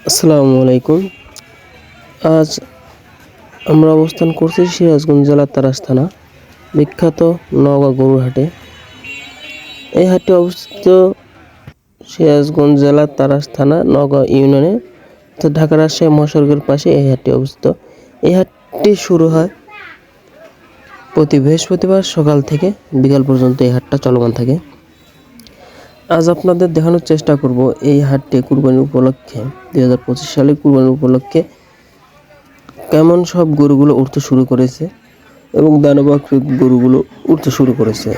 আসসালামু আলাইকুম। আজ আমরা অবস্থান করছি সিরাজগঞ্জ জেলার তারাস থানা বিখ্যাত নওগাঁ গরুর হাটে। এই হাটটি অবস্থিত সিরাজগঞ্জ জেলার তারাস থানা নওগাঁ ইউনিয়নে, তো ঢাকা রাজশাহী মহাসড়কের পাশে এই হাটটি অবস্থিত। এই হাটটি শুরু হয় প্রতি বৃহস্পতিবার সকাল থেকে বিকাল পর্যন্ত এই হাটটা চলমান থাকে। আজ আপনাদের দেখানোর চেষ্টা করব এই হাটটি কুরবানি উপলক্ষে 2025 সালে কুরবানি উপলক্ষে কেমন সব গরুগুলো উঠতে শুরু করেছে এবং দানবাকৃত গরুগুলো উঠতে শুরু করেছে।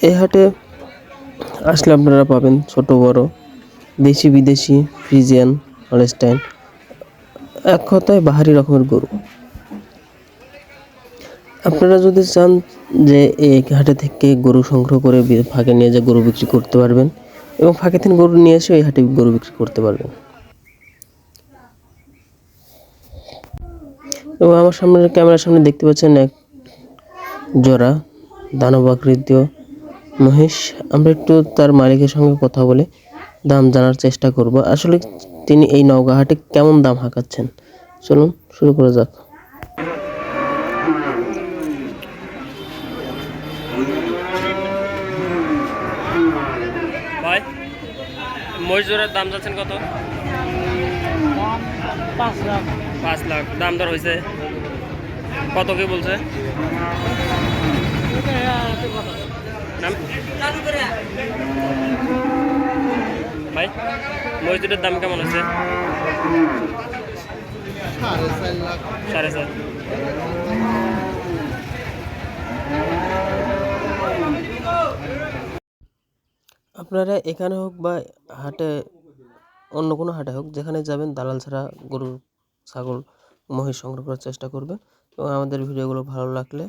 এই হাটে আসলে আপনারা পাবেন ছোট বড়, দেশি বিদেশি, ফ্রিজিয়ান, হলস্টাইন, এক কথায় বাহারি রকমের গরু। আপনারা যদি চান যে এই হাটে থেকে গরু সংগ্রহ করে ফাঁকে নিয়ে যে গরু বিক্রি করতে পারবেন এবং ফাঁকে থেকে গরু নিয়ে এসে এই হাটে গরু বিক্রি করতে পারবেন। এবং আমার সামনে ক্যামেরার সামনে দেখতে পাচ্ছেন এক জোড়া দানবাকৃতীয় মহিষ। আমরা একটু তার মালিকের সঙ্গে কথা বলে দাম জানার চেষ্টা করব, আসলে তিনি এই নওগাঁ হাটে কেমন দাম হাঁকাচ্ছেন। চলুন শুরু করা যাক। ভাই, মহিষ জোড়ার দাম যাচ্ছেন কত? 5 লাখ। 5 লাখ দাম দর হয়েছে। কত কি বলছে? ভাই, মহিষ দুটোর দাম কেমন আছে? 4.5 লাখ। 4.5। আপনারা এখানে হোক বা হাটে, অন্য কোনো হাটে হোক, যেখানে যাবেন দালাল ছাড়া গরু, ছাগল, মহিষ সংগ্রহ করার চেষ্টা করবেন। এবং আমাদের ভিডিওগুলো ভালো লাগলে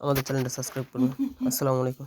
আমাদের চ্যানেলটা সাবস্ক্রাইব করবেন। আসসালামু আলাইকুম।